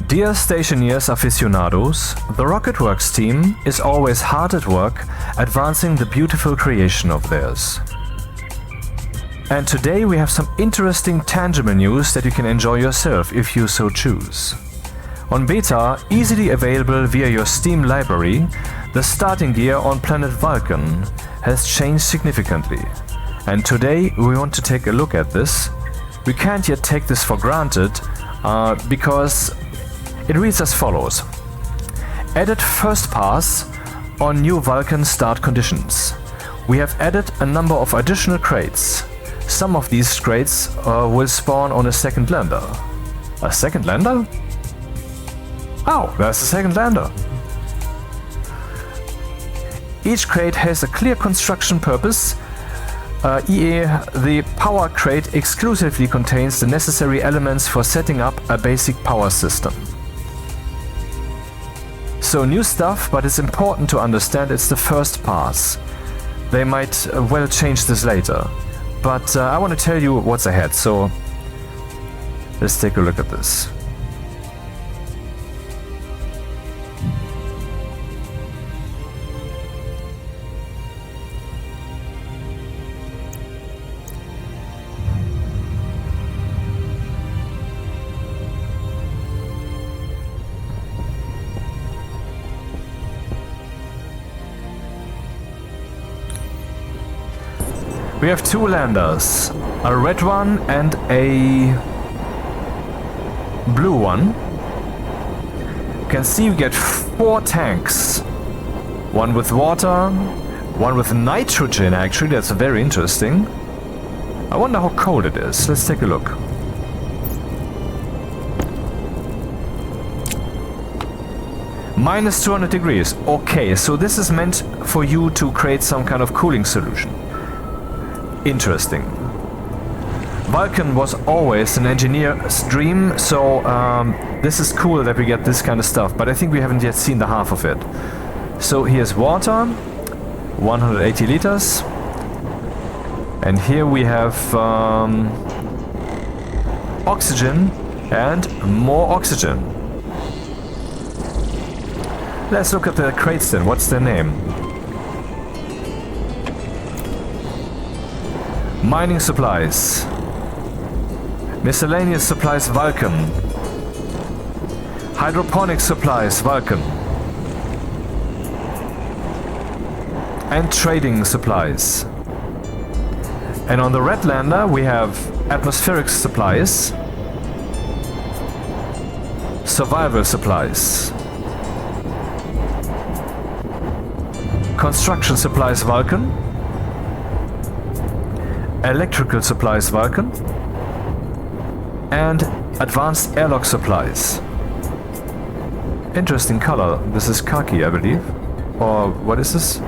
Dear Stationeers aficionados, the Rocketworks team is always hard at work advancing the beautiful creation of theirs. And today we have some interesting tangible news that you can enjoy yourself if you so choose. On beta, easily available via your Steam library, the starting gear on planet Vulcan has changed significantly. And today we want to take a look at this. We can't yet take this for granted because it reads as follows. Added first pass on new Vulcan start conditions. We have added a number of additional crates. Some of these crates will spawn on a second lander. A second lander? Oh, there's a second lander. Each crate has a clear construction purpose. e.e. the power crate exclusively contains the necessary elements for setting up a basic power system. So new stuff, but it's important to understand it's the first pass. They might well change this later. But I want to tell you what's ahead, so let's take a look at this. We have two landers, a red one and a blue one. You can see we get 4 tanks. One with water, one with nitrogen actually, that's very interesting. I wonder how cold it is, let's take a look. Minus 200 degrees, okay, so this is meant for you to create some kind of cooling solution. Interesting. Vulcan was always an engineer's dream, so this is cool that we get this kind of stuff, but I think we haven't yet seen the half of it. So here's water, 180 liters, and here we have oxygen and more oxygen. Let's look at the crates then, what's their name? Mining supplies. Miscellaneous supplies Vulcan. Hydroponic supplies Vulcan. And trading supplies. And on the red lander we have atmospheric supplies. Survival supplies. Construction supplies Vulcan. Electrical supplies Vulcan, and advanced airlock supplies. Interesting color. This is khaki, I believe. Or what is this?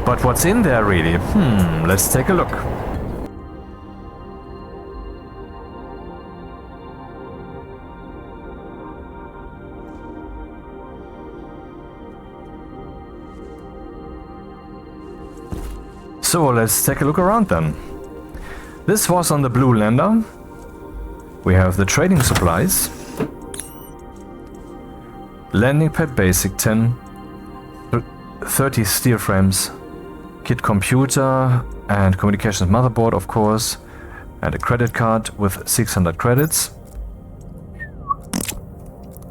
But what's in there really? Let's take a look. So let's take a look around then. This was on the blue lander. We have the trading supplies. Landing pad basic 10. 30 steel frames. Kit computer and communications motherboard of course. And a credit card with 600 credits.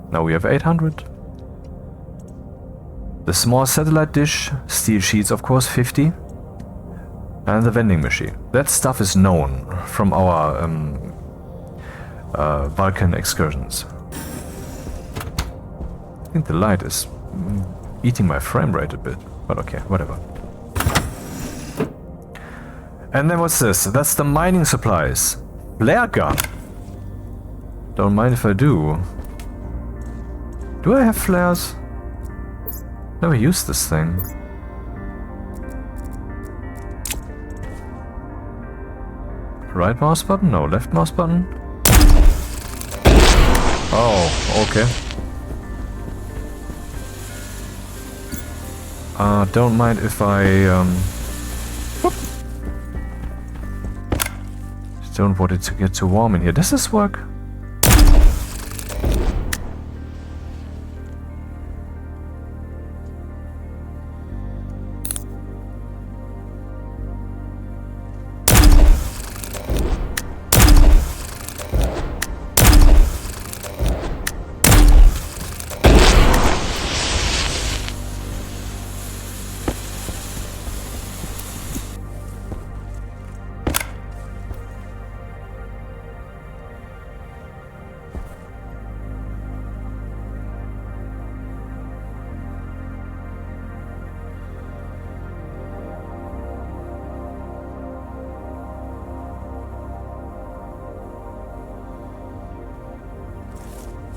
Now we have 800. The small satellite dish. Steel sheets of course 50. And the vending machine. That stuff is known from our Vulcan excursions. I think the light is eating my frame rate a bit, but okay, whatever. And then what's this? That's the mining supplies. Flare gun. Don't mind if I do. Do I have flares? Never used this thing. Right mouse button? No, left mouse button? Oh, okay. Don't mind if I Don't want it to get too warm in here. Does this work?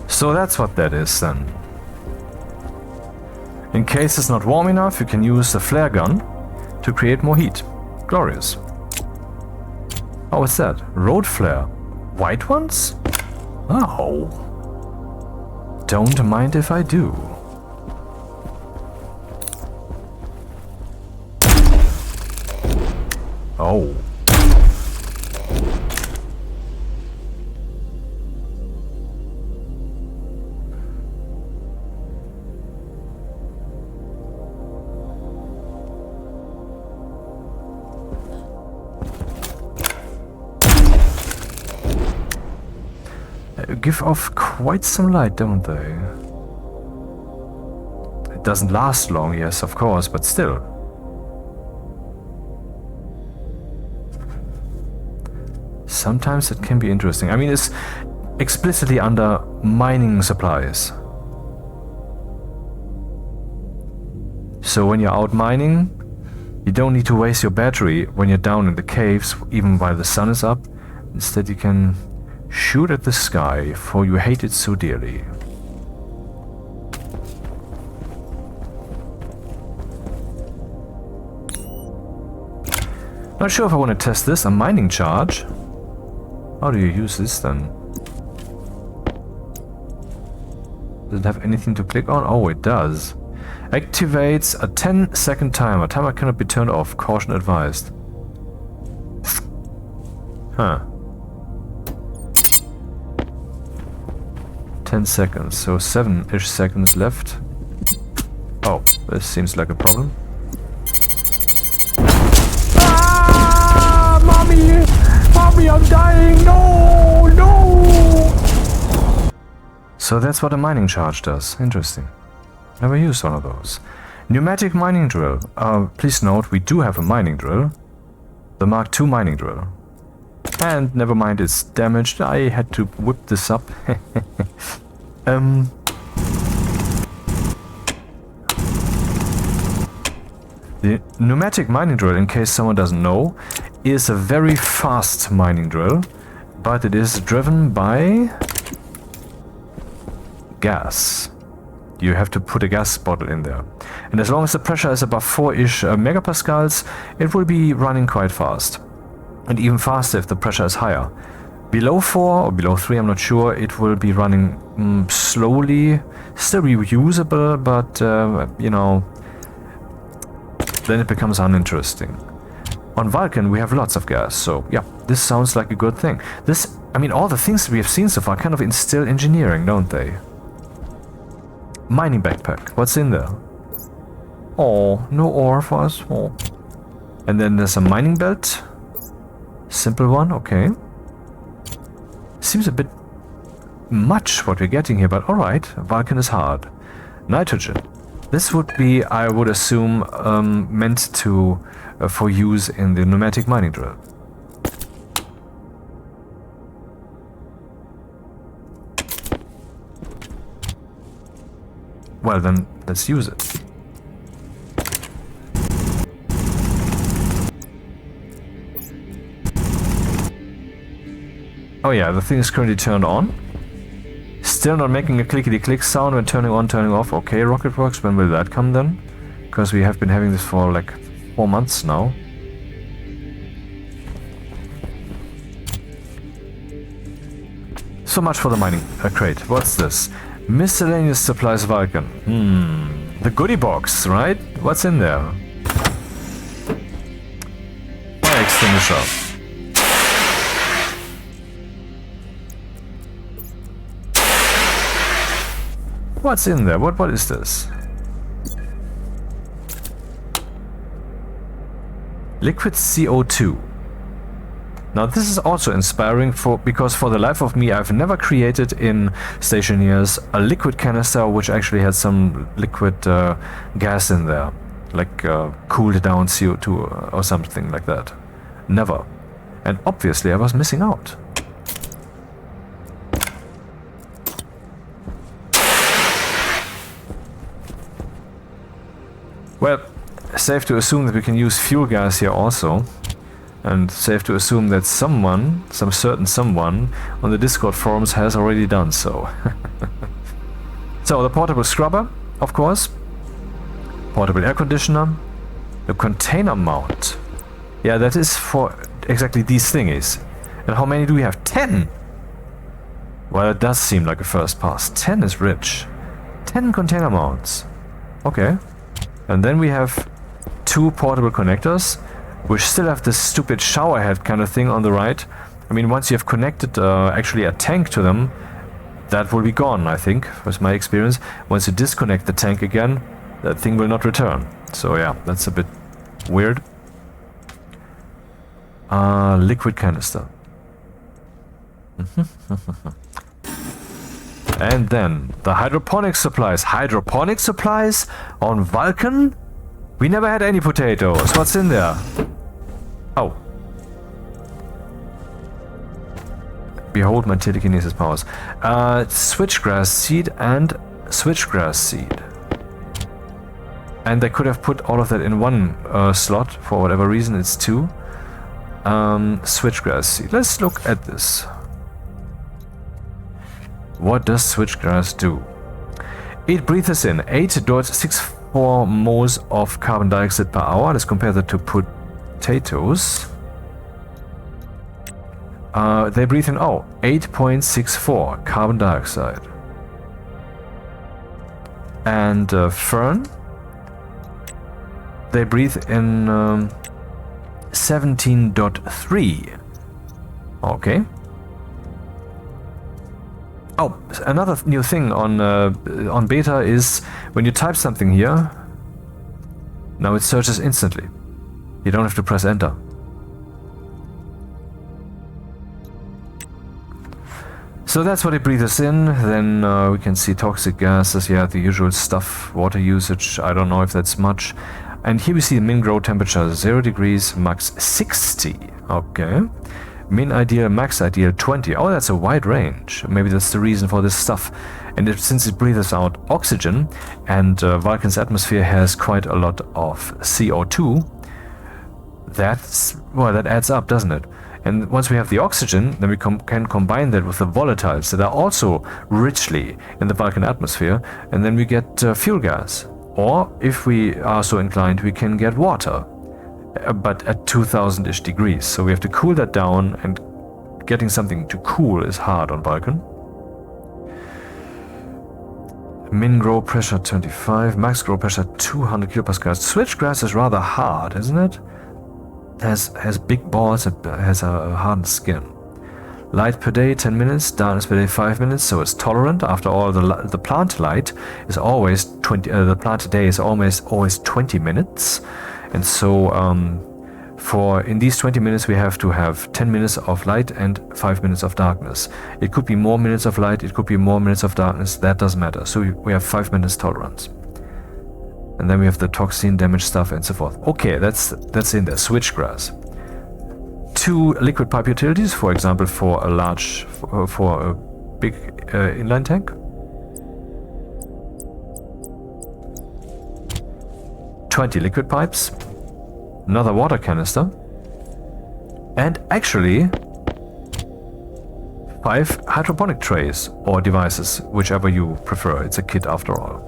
So that's what that is then. In case it's not warm enough, you can use the flare gun to create more heat. Glorious. Oh, what's that? Road flare. White ones? Oh. Don't mind if I do. Oh. Give off quite some light, don't they? It doesn't last long, yes, of course, but still. Sometimes it can be interesting. I mean, it's explicitly under mining supplies. So when you're out mining, you don't need to waste your battery when you're down in the caves, even while the sun is up. Instead, you can shoot at the sky, for you hate it so dearly. Not sure if I want to test this. A mining charge? How do you use this then? Does it have anything to click on? Oh, it does. Activates a 10-second timer. Timer cannot be turned off. Caution advised. Huh. 10 seconds, so 7-ish seconds left. Oh, this seems like a problem. Ah! Mommy! Mommy, I'm dying! No! No! So that's what a mining charge does. Interesting. Never used one of those. Pneumatic mining drill. Please note, we do have a mining drill. The Mark II mining drill. And never mind, it's damaged. I had to whip this up. The pneumatic mining drill, in case someone doesn't know, is a very fast mining drill, but it is driven by gas. You have to put a gas bottle in there. And as long as the pressure is above 4-ish megapascals, it will be running quite fast. And even faster if the pressure is higher. Below 4 or below 3, I'm not sure, it will be running slowly, still reusable, but you know, then it becomes uninteresting. On Vulcan we have lots of gas, so yeah, this sounds like a good thing. This, I mean, all the things we have seen so far kind of instill engineering, don't they? Mining backpack, what's in there? Oh, no ore for us. Oh. And then there's a mining belt. Simple one, okay. Seems a bit much what we're getting here, but alright, Vulcan is hard. Nitrogen. This would be, I would assume, meant to for use in the pneumatic mining drill. Well then, let's use it. Oh yeah, the thing is currently turned on. Still not making a clickety-click sound when turning on, turning off. Okay, Rocketworks, when will that come then? Because we have been having this for like 4 months now. So much for the mining crate. What's this? Miscellaneous supplies Vulcan. The goodie box, right? What's in there? Fire extinguisher. What's in there? What is this? Liquid CO2. Now this is also inspiring because for the life of me I've never created in Stationeers a liquid canister which actually had some liquid gas in there, like cooled down CO2 or something like that. Never. And obviously I was missing out. Well, safe to assume that we can use fuel gas here also. And safe to assume that someone, some certain someone, on the Discord forums has already done so. So, the portable scrubber, of course. Portable air conditioner. The container mount. Yeah, that is for exactly these thingies. And how many do we have? 10! Well, it does seem like a first pass. 10 is rich. 10 container mounts. Okay. And then we have 2 portable connectors, which still have this stupid shower head kind of thing on the right. I mean, once you have connected actually a tank to them, that will be gone, I think, was my experience. Once you disconnect the tank again, that thing will not return. So yeah, that's a bit weird. Liquid canister. And then the hydroponic supplies. Hydroponic supplies on Vulcan? We never had any potatoes. What's in there? Oh. Behold my telekinesis powers. Switchgrass seed and switchgrass seed. And they could have put all of that in one slot. For whatever reason, it's 2. Switchgrass seed. Let's look at this. What does switchgrass do? It breathes in 8.64 moles of carbon dioxide per hour. Let's compare that to potatoes. They breathe in 8.64 carbon dioxide. And fern, they breathe in 17.3. Okay. Oh, another new thing on beta is when you type something here, now it searches instantly. You don't have to press enter. So that's what it breathes in. Then we can see toxic gases, yeah, the usual stuff, water usage, I don't know if that's much. And here we see the min grow temperature, 0 degrees, max 60. Okay. Min ideal, max ideal 20. Oh, that's a wide range. Maybe that's the reason for this stuff. And since it breathes out oxygen, and Vulcan's atmosphere has quite a lot of CO2, that adds up, doesn't it? And once we have the oxygen, then we can combine that with the volatiles that are also richly in the Vulcan atmosphere, and then we get fuel gas. Or, if we are so inclined, we can get water. But at 2000-ish degrees, so we have to cool that down, and getting something to cool is hard on Vulcan. Min grow pressure 25, max grow pressure 200 kilopascals. Switchgrass is rather hard, isn't it? Has big balls, it has a hardened skin. Light per day 10 minutes, darkness per day 5 minutes, so it's tolerant. After all, the plant light is always 20. The plant day is always 20 minutes. And so in these 20 minutes we have to have 10 minutes of light and 5 minutes of darkness. It could be more minutes of light, it could be more minutes of darkness, that doesn't matter. So we have 5 minutes tolerance. And then we have the toxin damage stuff and so forth. Okay, that's in there. Switchgrass. 2 liquid pipe utilities, for example, for a big inline tank. 20 liquid pipes, another water canister, and actually 5 hydroponic trays or devices, whichever you prefer. It's a kit after all.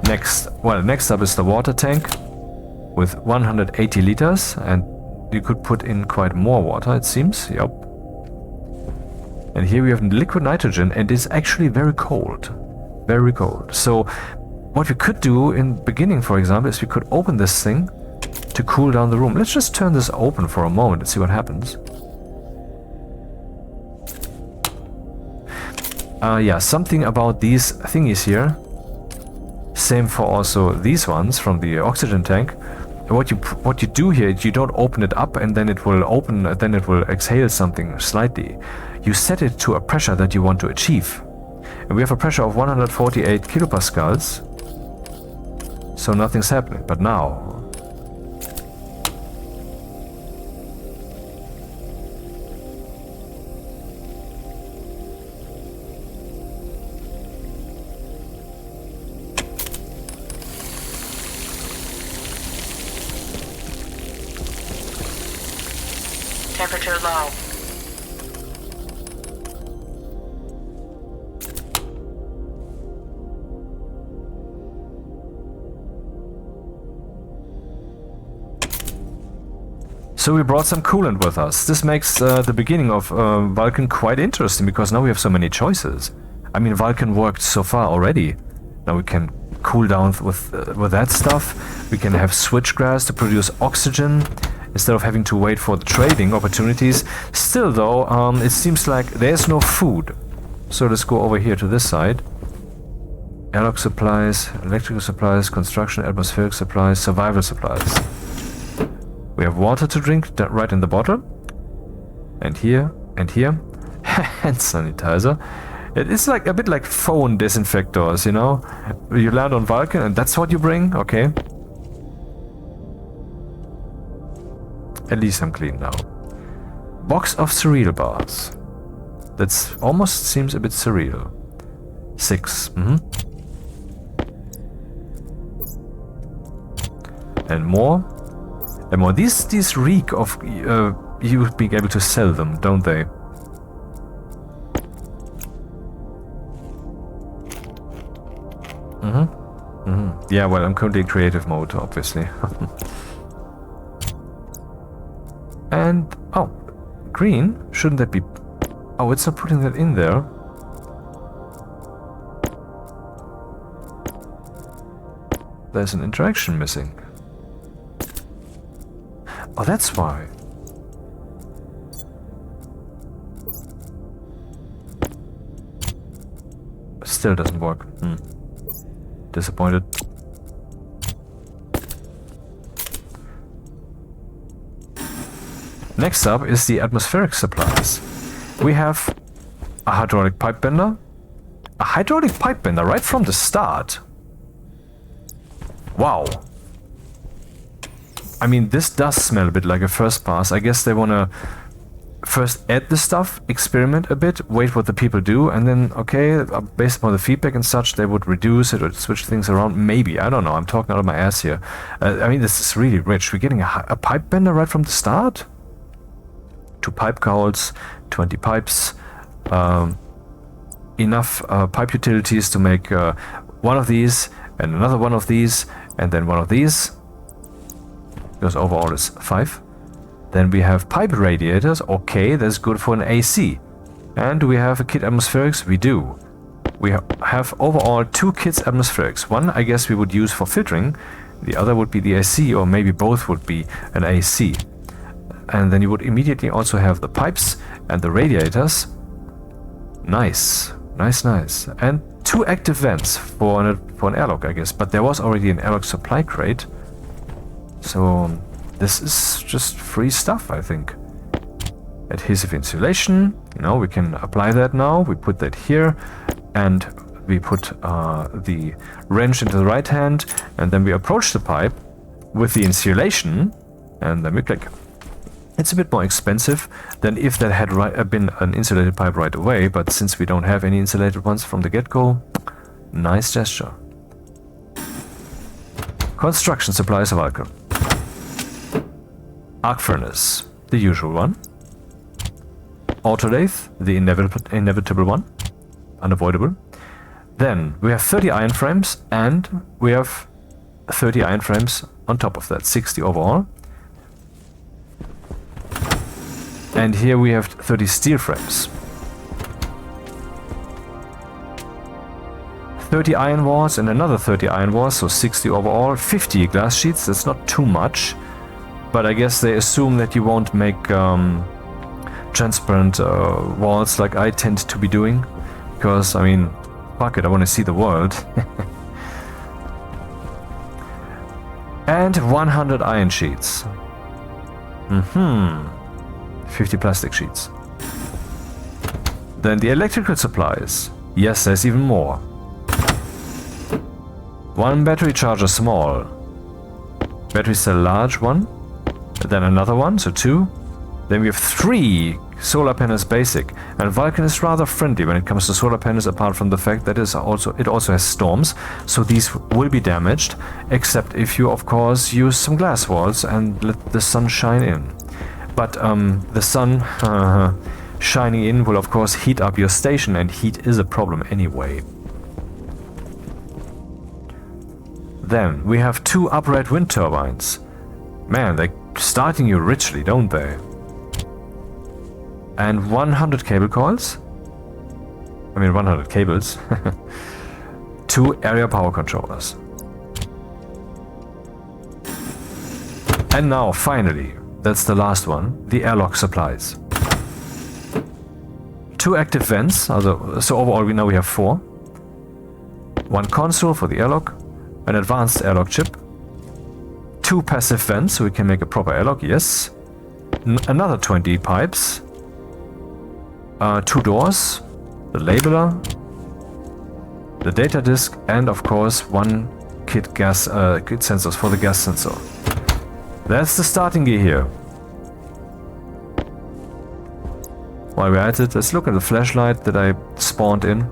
Next up is the water tank with 180 liters, and you could put in quite more water, it seems. Yep. And here we have liquid nitrogen, and it's actually very cold. Very cold. So what we could do in the beginning, for example, is we could open this thing to cool down the room. Let's just turn this open for a moment and see what happens. Yeah, something about these thingies here. Same for also these ones from the oxygen tank. What you do here, you don't open it up and then it will open, then it will exhale something slightly. You set it to a pressure that you want to achieve. And we have a pressure of 148 kilopascals. So nothing's happening. But now... Temperature low. So we brought some coolant with us. This makes the beginning of Vulcan quite interesting, because now we have so many choices. I mean, Vulcan worked so far already. Now we can cool down with that stuff. We can have switchgrass to produce oxygen, instead of having to wait for the trading opportunities. Still though, it seems like there's no food. So let's go over here to this side. Airlock supplies, electrical supplies, construction, atmospheric supplies, survival supplies. We have water to drink right in the bottle. And here, and here. Hand sanitizer. It is like a bit like phone disinfectors, you know? You land on Vulcan and that's what you bring? Okay. At least I'm clean now. Box of cereal bars. That's almost seems a bit surreal. 6. And more. And more. These reek of you being able to sell them, don't they? Yeah, well, I'm currently in creative mode, obviously. And, oh, green? Shouldn't that be... Oh, it's not putting that in there. There's an interaction missing. Oh, that's why. Still doesn't work. Disappointed. Next up is the atmospheric supplies. We have a hydraulic pipe bender. A hydraulic pipe bender right from the start. Wow. I mean, this does smell a bit like a first pass. I guess they want to first add the stuff, experiment a bit, wait what the people do, and then, okay, based upon the feedback and such, they would reduce it or switch things around. Maybe. I don't know. I'm talking out of my ass here. I mean, this is really rich. We're getting a pipe bender right from the start? 2 pipe cowls, 20 pipes, enough pipe utilities to make one of these, and another one of these, and then one of these. Because overall is 5. Then we have pipe radiators. Okay, that's good for an AC. And do we have a kit atmospherics? We do. We have overall 2 kits atmospherics. One I guess we would use for filtering. The other would be the AC, or maybe both would be an AC. And then you would immediately also have the pipes and the radiators. Nice. Nice, nice. And 2 active vents for an airlock, I guess. But there was already an airlock supply crate. So this is just free stuff, I think. Adhesive insulation. You know, we can apply that now. We put that here. And we put the wrench into the right hand. And then we approach the pipe with the insulation. And then we click. It's a bit more expensive than if that had been an insulated pipe right away, but since we don't have any insulated ones from the get-go, nice gesture. Construction supplies of Vulcan. Arc furnace, the usual one. Autolathe, the inevitable one. Unavoidable. Then we have 30 iron frames, and we have 30 iron frames on top of that, 60 overall. And here we have 30 steel frames. 30 iron walls and another 30 iron walls, so 60 overall. 50 glass sheets, that's not too much. But I guess they assume that you won't make transparent walls like I tend to be doing. because, I mean, fuck it, I want to see the world. And 100 iron sheets. 50 plastic sheets. Then the electrical supplies. Yes, there's even more. 1 battery charger small. Battery cell large, 1. Then another one, so 2. Then we have 3 solar panels basic. And Vulcan is rather friendly when it comes to solar panels, apart from the fact that it also has storms. So these will be damaged, except if you of course use some glass walls and let the sun shine in. But the sun shining in will of course heat up your station, and heat is a problem anyway. Then we have 2 upright wind turbines. Man, they're starting you richly, don't they? And 100 cable coils. I mean 100 cables. 2 area power controllers. And now, finally, that's the last one, the airlock supplies. 2 active vents, so overall now we have 4. 1 console for the airlock, an advanced airlock chip, 2 passive vents so we can make a proper airlock, yes. Another 20 pipes, 2 doors, the labeler, the data disk, and of course 1 kit sensors for the gas sensor. That's the starting gear here. While we're at it, let's look at the flashlight that I spawned in.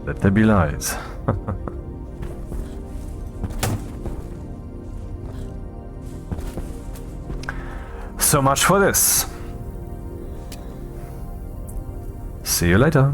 Let there be light. So much for this. See you later.